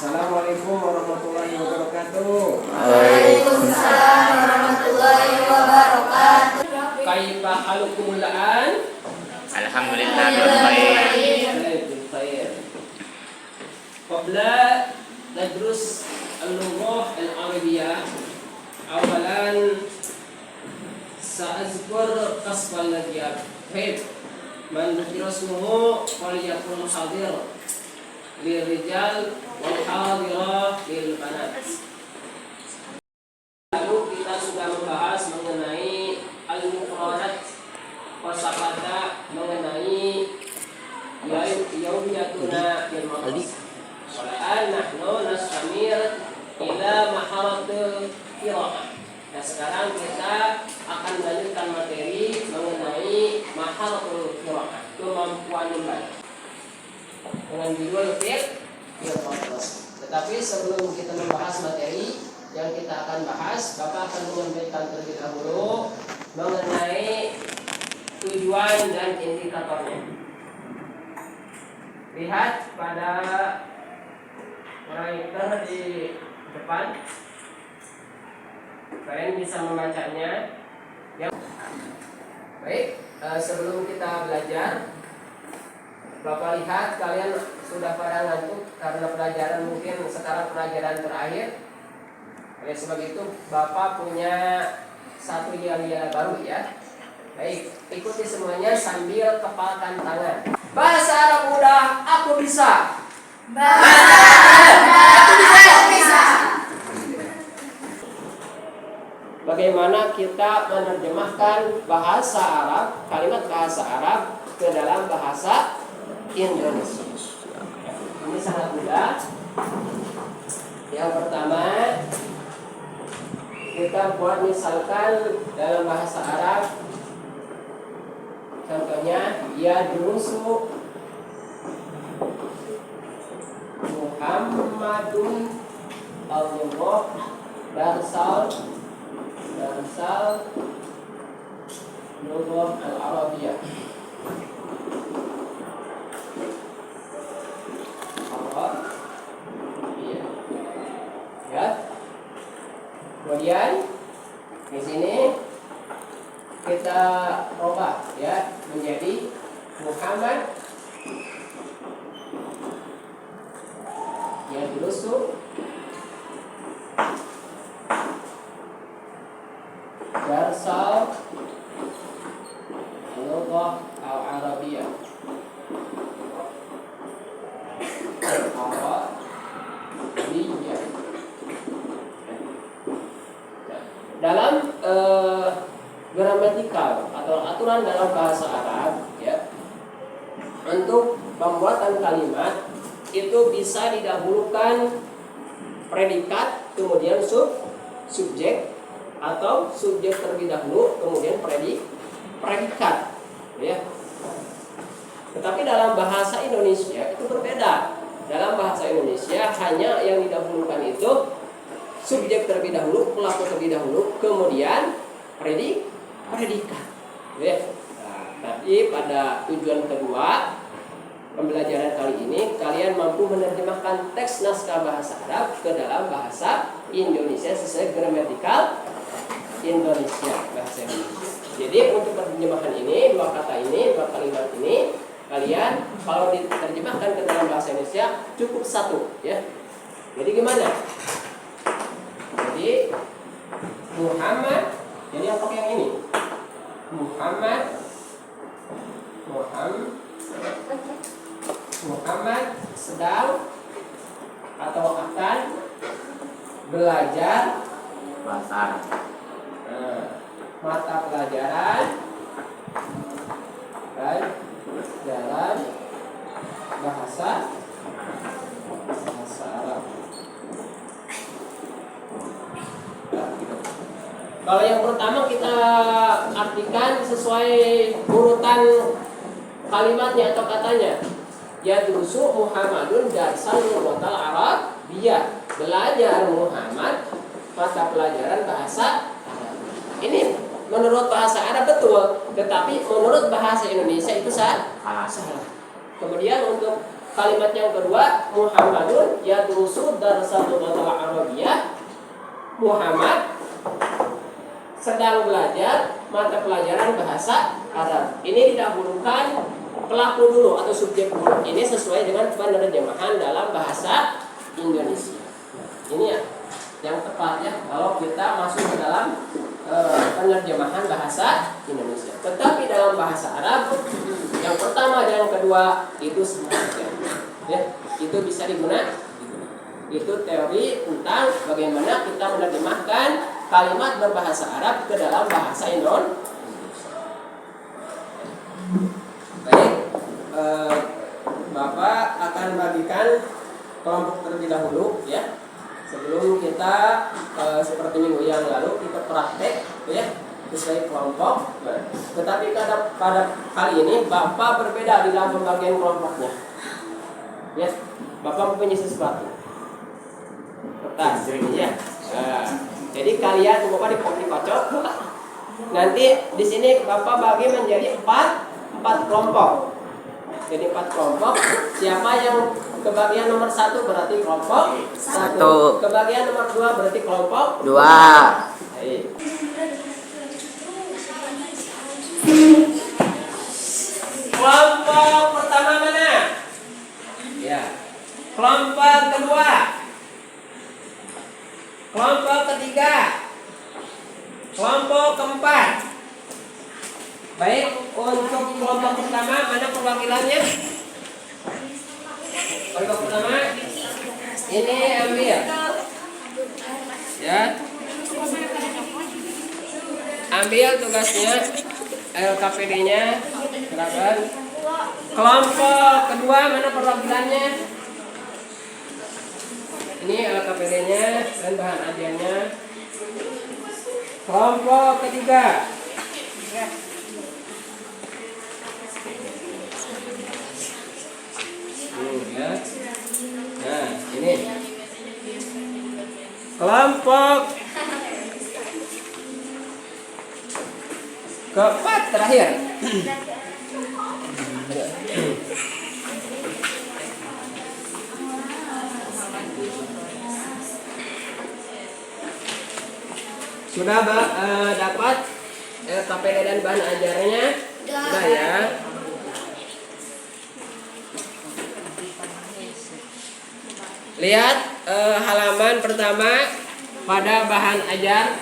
Assalamualaikum warahmatullahi wabarakatuh. Waalaikumsalam warahmatullahi wabarakatuh. Kaifa halukumul an? Alhamdulillah baik. Khair. Qabla nadrus al-lughah al-arabiyyah, awalan sa'azkur qasfal ladiyat. Baik. Man dzukira ismuhu falyakun hadir lirijal wal hadirah lil banat. Lalu kita sudah membahas mengenai al-mufradat kosakata, mengenai yaumiyatuna bil maqas. Wal'an nahnu nastamir ila maharatul qiraah. Nah, sekarang kita akan melanjutkan materi mengenai maharatul qiraah, kemampuan membaca, dengan judul fiqh. Tetapi sebelum kita membahas materi yang kita akan bahas, Bapak akan menyampaikan terlebih dahulu mengenai tujuan dan indikatornya. Lihat pada proyektor di depan, kalian bisa membacanya. Baik, sebelum kita belajar, Bapak lihat kalian sudah pada ngantuk karena pelajaran mungkin sekarang pelajaran terakhir. Oleh sebab itu Bapak punya satu yel-yel baru ya. Baik, ikuti semuanya sambil kepalkan tangan. Bahasa Arab mudah, aku bisa. Bahasa Arab aku bisa. Bagaimana kita menerjemahkan bahasa Arab, kalimat bahasa Arab ke dalam bahasa Indonesia? Ini sangat mudah. Yang pertama, kita buat misalkan dalam bahasa Arab. Contohnya, ya durusu Muhammadun Allah darsal lughah al-arabiyyah. Ya. Kemudian di sini kita ubah ya menjadi Muhammad ya durusu darsal lughah al-arabiyyah. Dalam gramatikal atau aturan dalam bahasa Arab ya, untuk pembuatan kalimat itu bisa didahulukan predikat kemudian subjek, atau subjek terlebih dahulu kemudian predikat ya. Tetapi dalam bahasa Indonesia itu berbeda. Dalam bahasa Indonesia hanya yang didahulukan itu subjek terlebih dahulu, pelaku terlebih dahulu, kemudian predikat. Ya. Nah, tapi pada tujuan kedua pembelajaran kali ini, kalian mampu menerjemahkan teks naskah bahasa Arab ke dalam bahasa Indonesia sesuai gramatikal Indonesia, bahasa Indonesia. Jadi untuk penerjemahan ini, dua kata ini, dua kalimat ini, kalian kalau diterjemahkan ke dalam bahasa Indonesia cukup satu, ya. Jadi gimana? Jadi Muhammad, jadi apa yang ini? Muhammad sedang atau akan belajar Bahasa Arab. Mata pelajaran dalam bahasa Arab. Kalau yang pertama kita artikan sesuai urutan kalimatnya atau katanya. Ya durusu Muhammadun darsal lughal arabiyyah. Belajar Muhammad mata pelajaran bahasa Arab. Ini menurut bahasa Arab betul, tetapi menurut bahasa Indonesia itu salah. Kemudian untuk Kalimat yang kedua, Muhammadun yadrusu darsal lughatil arabiyyah. Muhammad sedang belajar mata pelajaran bahasa Arab. Ini didahulukan pelaku dulu atau subjek dulu. Ini sesuai dengan penerjemahan dalam bahasa Indonesia. Ini ya yang tepat ya kalau kita masuk ke dalam penerjemahan bahasa Indonesia. Tetapi dalam bahasa Arab yang pertama dan yang kedua itu sama saja. Ya, itu bisa digunakan. Itu teori tentang bagaimana kita menerjemahkan kalimat berbahasa Arab ke dalam bahasa Indonesia. Baik, Bapak akan bagikan kelompok terlebih dahulu ya. Sebelum kita seperti minggu yang lalu kita praktek ya sesuai kelompok. Tetapi pada kali ini Bapak berbeda di dalam pembagian kelompoknya. Ya, Bapak mempunyai sesuatu. Kertas ini ya. Nah, jadi kalian Bapak dikocok. Nanti di sini Bapak bagi menjadi empat kelompok. Jadi 4 kelompok. Siapa yang kebagian nomor 1 berarti kelompok 1. Kebagian nomor 2 berarti kelompok 2. Baik. Kelompok pertama mana? Ya. Kelompok kedua. Kelompok ketiga. Kelompok keempat. Baik, untuk kelompok pertama mana perwakilannya? Kelompok pertama ini ambil. Ya. Ambil tugasnya LKPD-nya. Silakan. Kelompok kedua mana perwakilannya? Ini LKPD-nya dan bahan ajarnya. Kelompok ketiga. Ya. Nah, ini. Kelompok keempat terakhir. Sudah dapat KPD dan bahan ajarnya? Sudah ya. Lihat halaman pertama pada bahan ajar.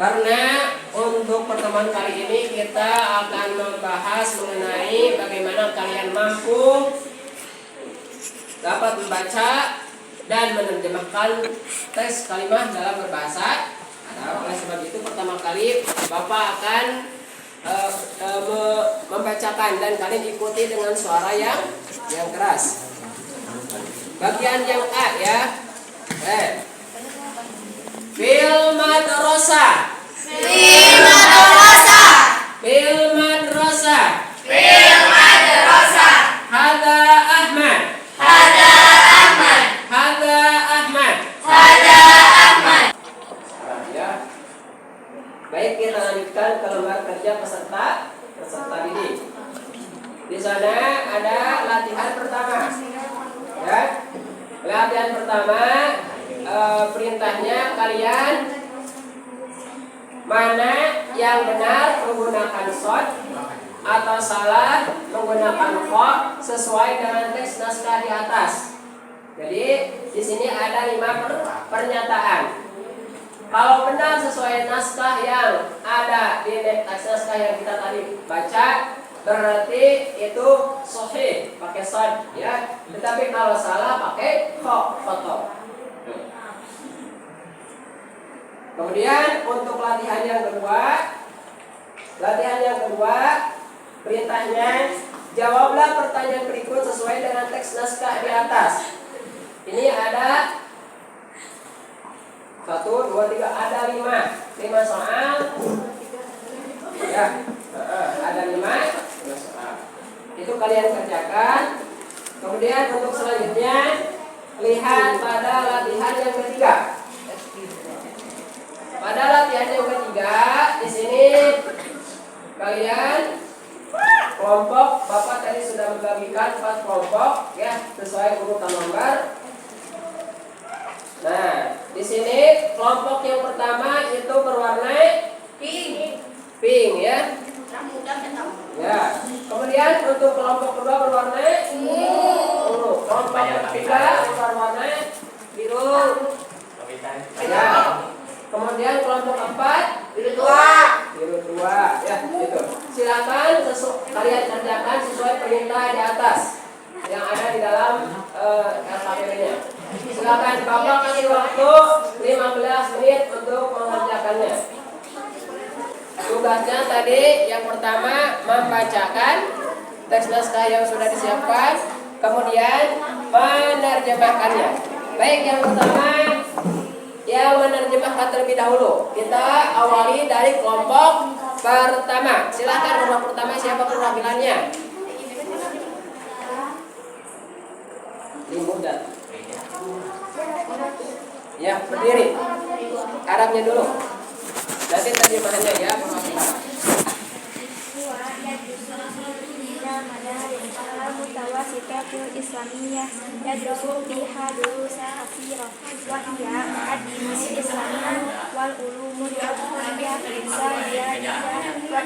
Karena untuk pertemuan kali ini kita akan membahas mengenai bagaimana kalian mampu dapat membaca dan menerjemahkan teks kalimat dalam berbahasa Arab. Oleh sebab itu pertama kali Bapak akan membacakan dan kalian ikuti dengan suara yang keras. Bagian yang A ya. Fil madrasah. Fil madrasah. Fil madrasah. Fil madrasah. Hada Ahmad. Hada Ahmad. Hada Ahmad. Hada Ahmad. Ya. Baik, kita lanjutkan ke lembar kerja peserta didik. Di sana ada latihan pertama. Ya. Latihan pertama perintahnya kalian mana yang benar menggunakan shot atau salah menggunakan kha sesuai dengan teks naskah di atas. Jadi di sini ada 5 pernyataan. Kalau benar sesuai naskah yang ada di teks naskah yang kita tadi baca, berarti itu sahih pakai shad ya. Tetapi kalau salah pakai kha foto. Kemudian untuk latihan yang kedua perintahnya jawablah pertanyaan berikut sesuai dengan teks naskah di atas. Ini ada 1, 2, 3, ada 5 soal. Ya, ada 5 soal. Itu kalian kerjakan. Kemudian untuk selanjutnya lihat pada latihan yang ketiga. Pada latihan yang ketiga di sini kalian kelompok Bapak tadi sudah membagikan 4 kelompok ya sesuai urutan nomor. Nah, di sini kelompok yang pertama itu berwarna pink ya. Ya. Kemudian untuk kelompok kedua berwarna ungu. Kelompok ketiga berwarna biru. Ya. Kemudian kelompok keempat biru dua ya gitu. Silakan kalian kerjakan sesuai perintah di atas yang ada di dalam LKPD-nya. Silakan Bapak kasih waktu 15 menit untuk mengerjakannya. Tugasnya tadi yang pertama membacakan teks naskah yang sudah disiapkan, kemudian menerjemahkannya. Baik, yang pertama yang menerjemahkan terlebih dahulu. Kita awali dari kelompok pertama. Silakan kelompok pertama, siapa perwakilannya? Limudan. Ya, berdiri. Arabnya dulu. Nanti terjemahannya ya, perwakilan. Mutawasitatul Islamiyah yadrusu biha durusan katsirah wa hiya ad-dinul Islamiyah wal ulumul fiqhiyah zahiriyah wa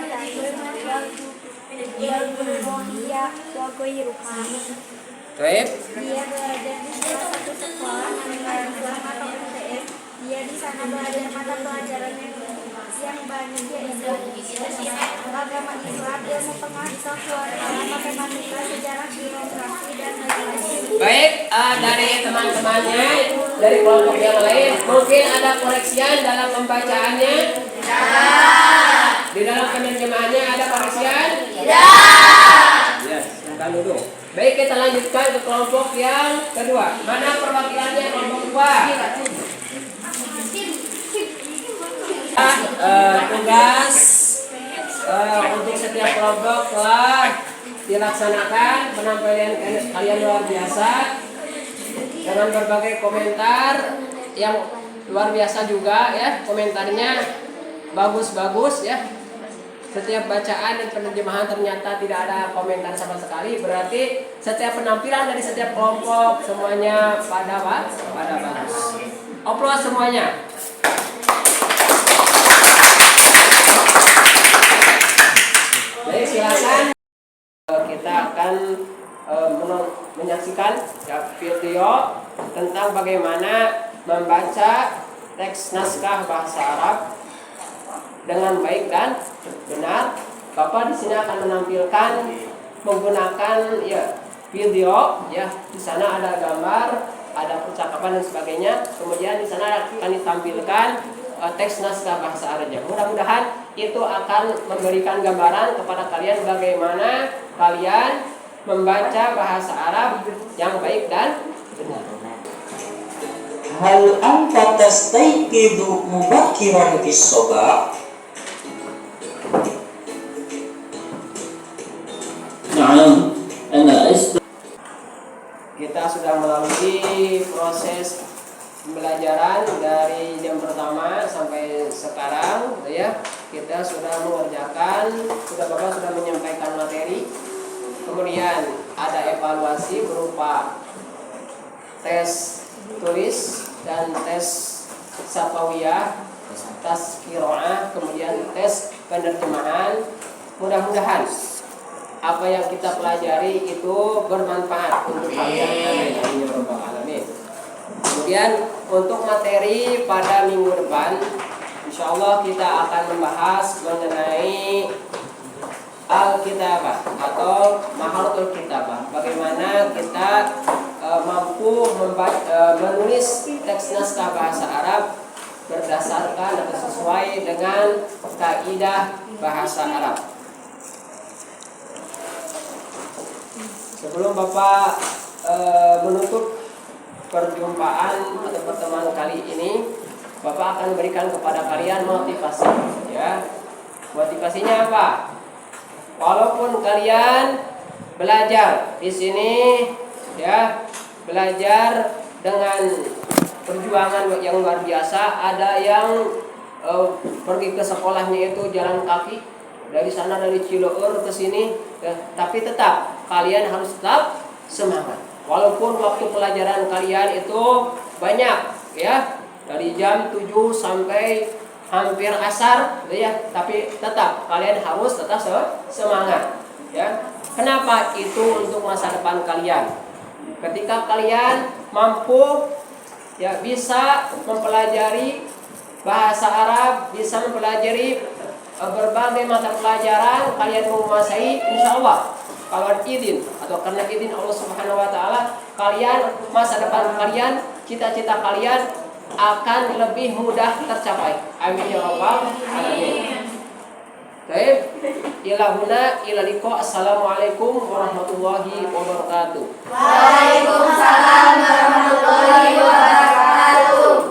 al-fiqhiyah wa ghairuha. Baik. Dia belajar di salah satu sekolah mengenai agama atau MTS. Dia di sana belajar mata pelajaran yang banyak yaitu agama Islam, ilmu pengetahuan alam, matematika, sejarah, geografi, dan lain-lain. Baik, dari teman-temannya dari kelompok yang lain mungkin ada koreksian dalam pembacaannya? Di dalam penerjemahannya ada koreksian? Ya, silakan duduk. Baik, kita lanjutkan ke kelompok yang kedua. Mana perwakilannya kelompok kedua? Tugas untuk setiap kelompok telah dilaksanakan. Penampilan kalian luar biasa dengan berbagai komentar yang luar biasa juga ya, komentarnya bagus-bagus ya. Setiap bacaan dan penerjemahan ternyata tidak ada komentar sama sekali, berarti setiap penampilan dari setiap kelompok semuanya pada bagus. Aplaus semuanya. Jadi silakan kita akan menyaksikan video tentang bagaimana membaca teks naskah bahasa Arab dengan baik dan benar. Bapak di sini akan menampilkan menggunakan video ya. Di sana ada gambar, ada percakapan dan sebagainya. Kemudian di sana akan ditampilkan teks naskah bahasa Arabnya. Mudah-mudahan itu akan memberikan gambaran kepada kalian bagaimana kalian membaca bahasa Arab yang baik dan benar. Hal anta tastayqidu mubakkiran fis sabah? Na'am, ana Kita sudah melalui proses pembelajaran dari jam pertama sampai sekarang ya. Kita sudah mengerjakan, Bapak sudah menyampaikan materi. Kemudian ada evaluasi berupa tes tulis dan tes syafawiyah, tes qiraah, kemudian tes penerjemahan. Mudah-mudahan apa yang kita pelajari itu bermanfaat untuk kalian ya Rabbal Alamin. Kemudian untuk materi pada minggu depan, insya Allah kita akan membahas mengenai Al-Kitabah atau Maharatul Kitabah. Bagaimana kita mampu menulis teks naskah bahasa Arab berdasarkan atau sesuai dengan kaidah bahasa Arab. Sebelum Bapak menutup perjumpaan atau pertemuan kali ini, Bapak akan berikan kepada kalian motivasi ya. Motivasinya apa? Walaupun kalian belajar di sini ya, belajar dengan perjuangan yang luar biasa, ada yang pergi ke sekolahnya itu jalan kaki dari sana dari Cileur ke sini, ya, tapi tetap kalian harus tetap semangat. Walaupun waktu pelajaran kalian itu banyak, ya, dari jam 7 sampai hampir asar, ya, tapi tetap kalian harus tetap semangat, ya. Kenapa? Itu untuk masa depan kalian. Ketika kalian mampu, ya, bisa mempelajari bahasa Arab, bisa mempelajari berbagai mata pelajaran, kalian menguasai, insya Allah kalau izin atau karena izin Allah Subhanahu Wa Taala, kalian masa depan kalian, cita-cita kalian akan lebih mudah tercapai. Amin ya rabbal alamin. Baik, ilahuna ilaliko. Assalamualaikum warahmatullahi wabarakatuh. Waalaikumsalam warahmatullahi wabarakatuh.